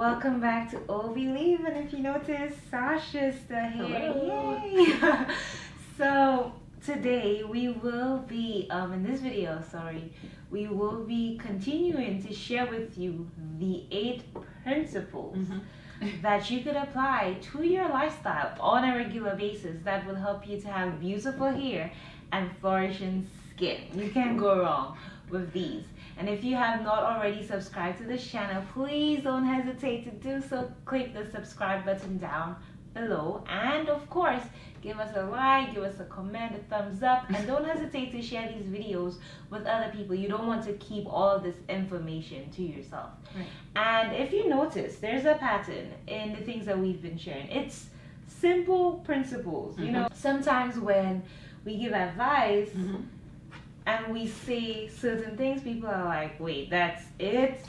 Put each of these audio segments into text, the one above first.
Welcome back to All Believe, and if you notice, Sasha's still here. Hello. Yay! So today we will be in this video, we will be continuing to share with you the 8 principles that you could apply to your lifestyle on a regular basis that will help you to have beautiful hair and flourishing skin. You can't go wrong with these. And if you have not already subscribed to this channel, please don't hesitate to do so. Click the subscribe button down below, and of course give us a like, give us a comment, a thumbs up, and don't hesitate to share these videos with other people. You don't want to keep all of this information to yourself. Right. And if you notice, there's a pattern in the things that we've been sharing. It's simple principles. You know, sometimes when we give advice and we say certain things, people are like, wait, that's it?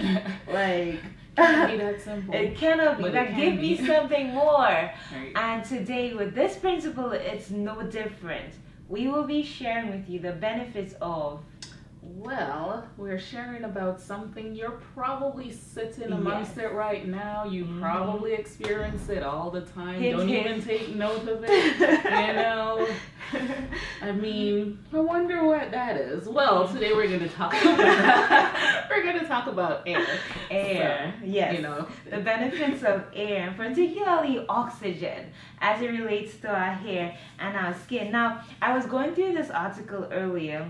Like, Can't be that simple. it cannot be. But Like, it give can me be. something more. Right. And today, with this principle, it's no different. We will be sharing with you the benefits of. Well, we're sharing about something you're probably sitting amongst it right now. You probably experience it all the time. Hint, Don't hint. even take note of it. You know, I mean, I wonder what that is. Well, today we're going to talk about we're going to talk about air. Air, So, yes. You know, The benefits of air, and particularly oxygen, as it relates to our hair and our skin. Now, I was going through this article earlier,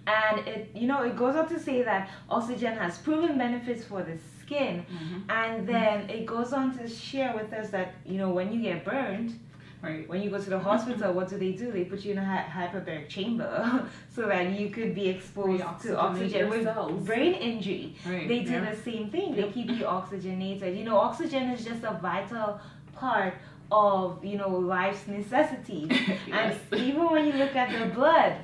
and it goes on to say that oxygen has proven benefits for the skin, and then it goes on to share with us that, when you get burned, right. when you go to the hospital, what do? They put you in a hyperbaric chamber so that you could be exposed to oxygen. With yourselves. brain injury, Right. they do Yeah. the same thing. They Yep. keep you oxygenated. Oxygen is just a vital part of, life's necessities. Yes. And even when you look at the blood,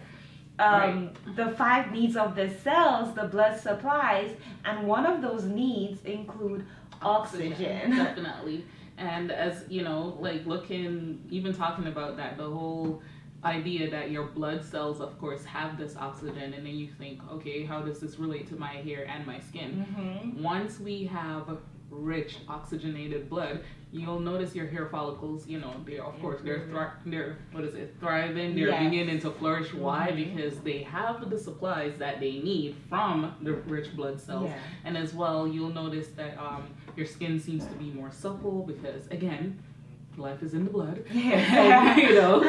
the 5 needs of the cells, the blood supplies, and one of those needs include oxygen. Definitely. And as like even talking about that, the whole idea that your blood cells, of course, have this oxygen, and then you think, okay, how does this relate to my hair and my skin? Once we have rich oxygenated blood, you'll notice your hair follicles, they're thriving, they're beginning to flourish. Why? Because they have the supplies that they need from the rich blood cells. And as well, you'll notice that your skin seems to be more supple because, again, life is in the blood. So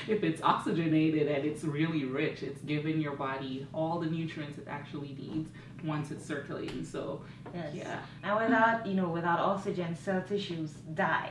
if it's oxygenated and it's really rich, it's giving your body all the nutrients it actually needs once it's circulating. So yeah. And without oxygen, cell tissues die.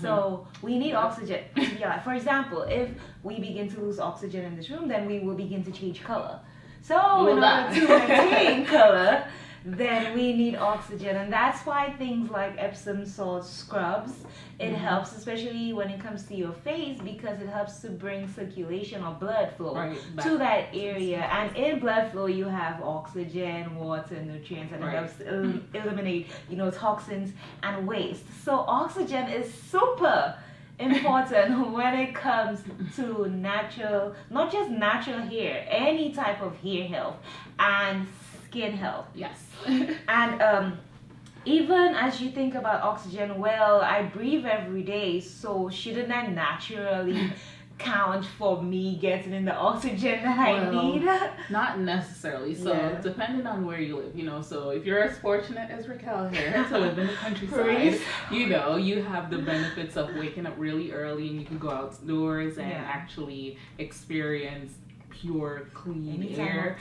So we need oxygen. Yeah. For example, if we begin to lose oxygen in this room, then we will begin to change color. So in order to maintain color, then we need oxygen, and that's why things like Epsom salt scrubs, it helps, especially when it comes to your face, because it helps to bring circulation or blood flow to that area. And in blood flow, you have oxygen, water, nutrients, and it helps to eliminate, toxins and waste. So oxygen is super important when it comes to natural, not just natural hair, any type of hair health and skin health. Yes. And even as you think about oxygen, well, I breathe every day, so shouldn't that naturally count for me getting in the oxygen that I need? Not necessarily. So depending on where you live, so if you're as fortunate as Raquel here to live in the countryside, you have the benefits of waking up really early and you can go outdoors and actually experience pure, clean air.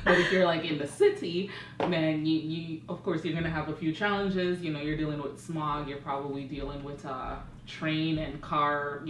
But if you're like in the city, man, you of course you're gonna have a few challenges. You're dealing with smog. You're probably dealing with train and car.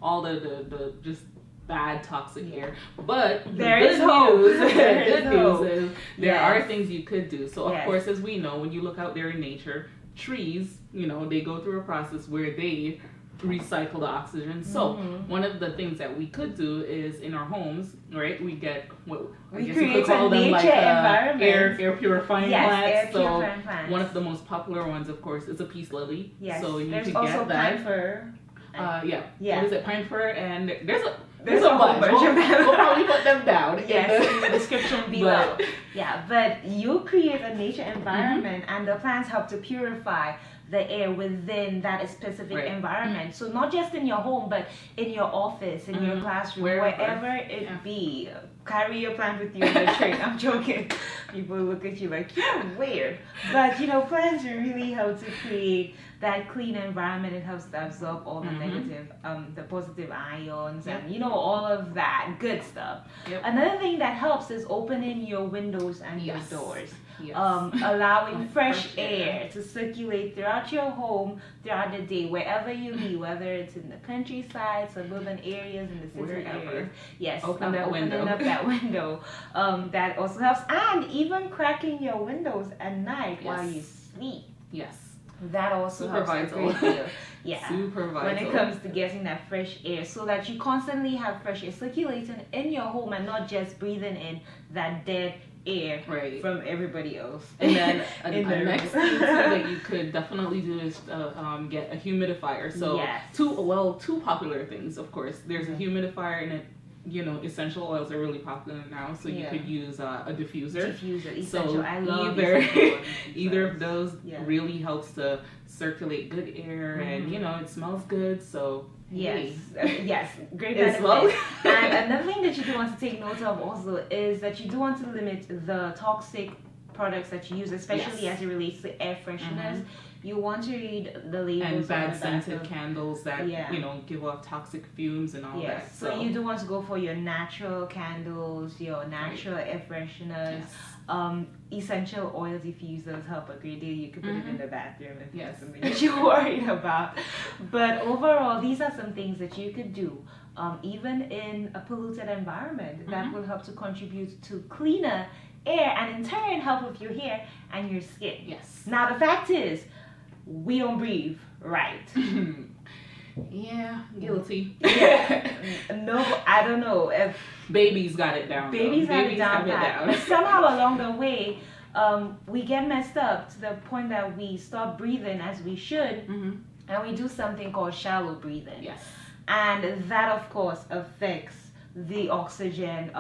All the just bad toxic air. But There is hope. The good news is there are things you could do. So of course, as we know, when you look out there in nature, trees, they go through a process where they recycle the oxygen. So one of the things that we could do is in our homes, right? We get what I guess you could call them like air purifying plants. Air purifying plants. One of the most popular ones, of course, is a peace lily. Yes. So you There's could also get that. pine fir. Yeah. Yeah. What is it? Pine fir, and there's a whole bunch of them. We'll probably put them down. Yes, in the description below. But, yeah, but you create a nature environment, and the plants help to purify the air within that specific environment. So not just in your home, but in your office, in your classroom, wherever it be. Carry your plant with you on the train. I'm joking. People look at you like, you're weird. But, you know, plants really help to create that clean environment. It helps to absorb all the negative, the positive ions, and, you know, all of that good stuff. Another thing that helps is opening your windows and your doors. Allowing fresh air to circulate throughout your home throughout the day, wherever you be, whether it's in the countryside, suburban areas, in the city areas. Yes, opening up that window. That also helps, and even cracking your windows at night while you sleep. Yes. That also Super helps vital. a great deal. Yeah. Super vital. When it comes to getting that fresh air, so that you constantly have fresh air circulating in your home and not just breathing in that dead air from everybody else. And then the next thing too that you could definitely do is get a humidifier. So two popular things, of course. There's a humidifier, and you know, essential oils are really popular now, so you could use a diffuser. Essential. So I love either of those really helps to circulate good air, and you know, it smells good. So yes, great benefit. And another thing that you do want to take note of also is that you do want to limit the toxic products that you use, especially as it relates to air fresheners. You want to read the labels and bad scented candles that you know, give off toxic fumes and all that. So you do want to go for your natural candles, your natural air fresheners. Essential oil diffusers help a great deal. You could put it in the bathroom if that's something that you're worried about. But overall, these are some things that you could do, even in a polluted environment, that will help to contribute to cleaner air, and in turn help with your hair and your skin. Yes. Now the fact is, we don't breathe right. Yeah, guilty. No, I don't know if babies got it down. Babies have it down. But somehow along the way, we get messed up to the point that we stop breathing as we should, and we do something called shallow breathing. Yes. And that, of course, affects the oxygen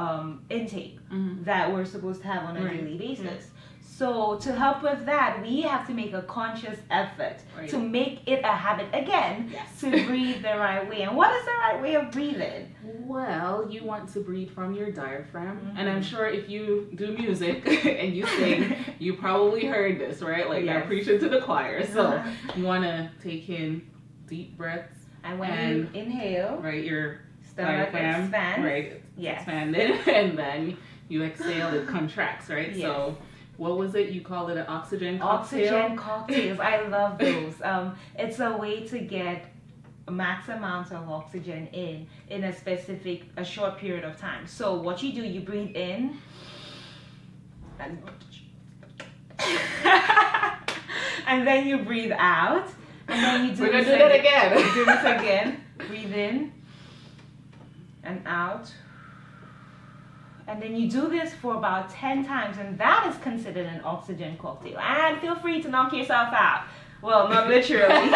intake that we're supposed to have on a daily basis. So to help with that, we have to make a conscious effort to make it a habit again to breathe the right way. And what is the right way of breathing? Well, you want to breathe from your diaphragm. And I'm sure if you do music and you sing, you probably heard this, right? Like they're preaching to the choir. So you want to take in deep breaths. And when you inhale, your stomach expands. Expanded. And then you exhale, it contracts, right? So what was it? You called it an oxygen cocktail? Oxygen cocktails. I love those. It's a way to get max amount of oxygen in a short period of time. So what you do, you breathe in. And then you breathe out. And then you do We're going to do that again. Do this again. Breathe in. And out. And then you do this for about 10 times, and that is considered an oxygen cocktail. And feel free to knock yourself out. Well, not literally,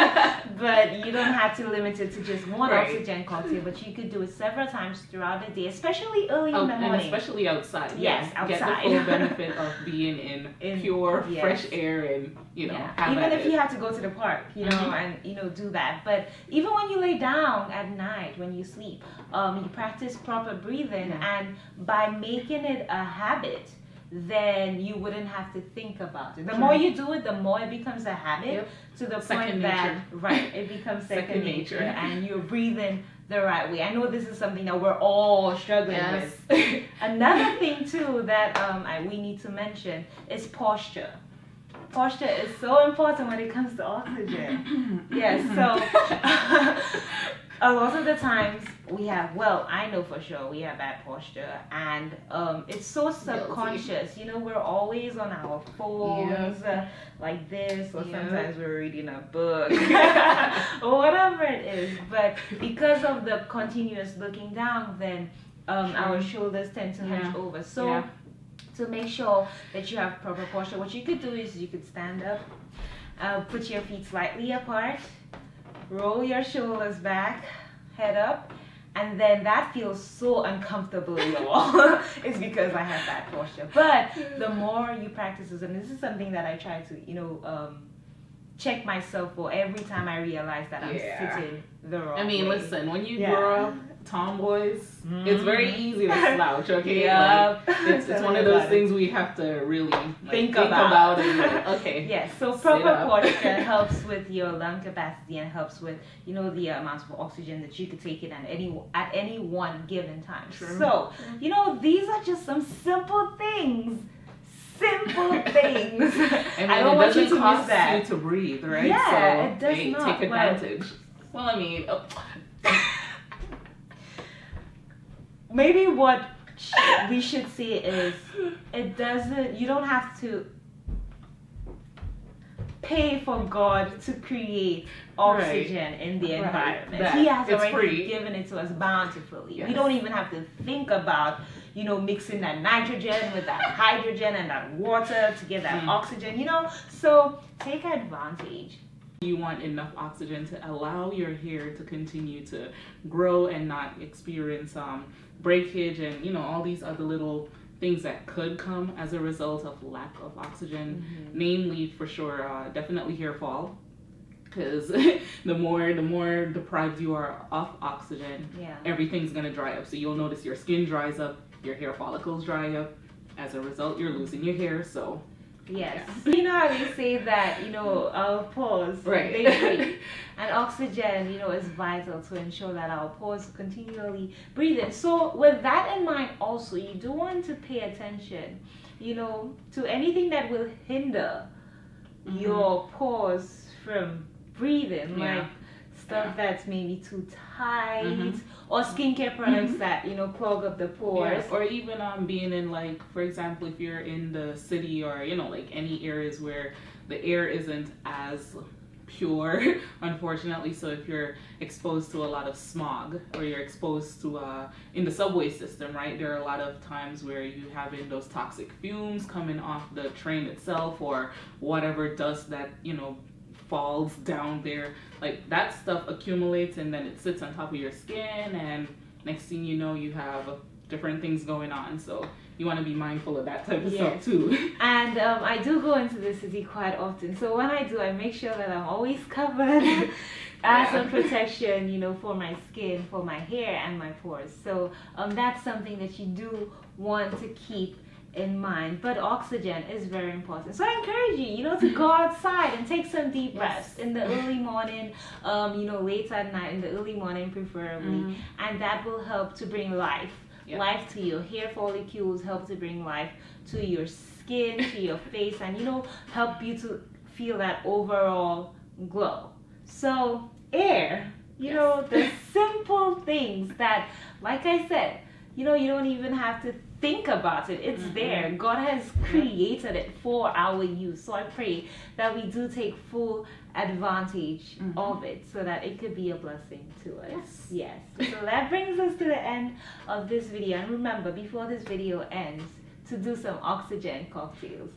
but you don't have to limit it to just one oxygen cocktail, but you could do it several times throughout the day, especially early in the morning. And especially outside. Yes, outside. Get the full benefit of being in pure, fresh air, and, you know, even if you have to go to the park, you know, and, you know, do that. But even when you lay down at night, when you sleep, you practice proper breathing, and by making it a habit, then you wouldn't have to think about it. The more you do it, the more it becomes a habit to the point that it becomes second nature, and you're breathing the right way. I know this is something that we're all struggling with. Another thing too that we need to mention is posture. Posture is so important when it comes to oxygen. So a lot of the times we have, I know for sure we have bad posture, and it's so subconscious. You know, we're always on our phones like this, or sometimes we're reading a book or whatever it is. But because of the continuous looking down, then our shoulders tend to hunch over. So to make sure that you have proper posture, what you could do is you could stand up, put your feet slightly apart, roll your shoulders back, head up, and then that feels so uncomfortable, y'all. It's because I have that posture. But the more you practice this, and this is something that I try to, check myself for every time I realize that I'm sitting the wrong way. Listen, when you grow up, tomboys, it's very easy to slouch, okay? Yep. Like, it's one of those things we have to really think about and okay. Yes, so proper posture helps with your lung capacity and helps with, the amount of oxygen that you could take in at any one given time. True. So, these are just some simple things. Simple things. I don't want you to miss that. You to breathe, right? Yeah, so, it does not. Take advantage. Maybe what we should say is, you don't have to pay for God to create oxygen in the environment. He has already given it to us bountifully. Yes. We don't even have to think about, mixing that nitrogen with that hydrogen and that water to get that oxygen, So take advantage. You want enough oxygen to allow your hair to continue to grow and not experience breakage and, all these other little things that could come as a result of lack of oxygen, namely for sure, definitely hair fall, because the more deprived you are of oxygen, everything's gonna dry up. So you'll notice your skin dries up, your hair follicles dry up. As a result, you're losing your hair. So yes, you know how they say that our pores they breathe, and oxygen is vital to ensure that our pores continually breathe in. So with that in mind, also you do want to pay attention, to anything that will hinder your pores from breathing, like stuff that's maybe too tight, or skincare products that clog up the pores, or even being in, like, for example, if you're in the city or like any areas where the air isn't as pure, unfortunately. So if you're exposed to a lot of smog, or you're exposed to in the subway system, right, there are a lot of times where you have in those toxic fumes coming off the train itself, or whatever dust that falls down there, like that stuff accumulates and then it sits on top of your skin, and next thing you know, you have different things going on. So you want to be mindful of that type of stuff too. And I do go into the city quite often, so when I do, I make sure that I'm always covered as some protection, for my skin, for my hair, and my pores. So that's something that you do want to keep in mind. But oxygen is very important, so I encourage you to go outside and take some deep breaths in the early morning, late at night, in the early morning preferably, and that will help to bring life to your hair follicles, help to bring life to your skin, to your face, and help you to feel that overall glow. So air, the simple things that, like I said, you don't even have to think about it. It's there. God has created it for our use. So I pray that we do take full advantage of it, so that it could be a blessing to us. Yes. So that brings us to the end of this video. And remember, before this video ends, to do some oxygen cocktails.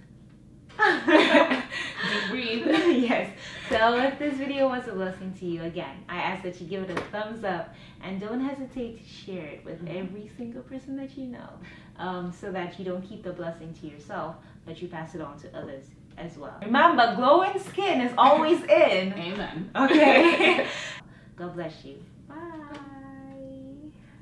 Deep breathe. Yes. So if this video was a blessing to you, again, I ask that you give it a thumbs up, and don't hesitate to share it with every single person that you know, so that you don't keep the blessing to yourself, but you pass it on to others as well. Remember, glowing skin is always in. Amen. Okay. God bless you. Bye.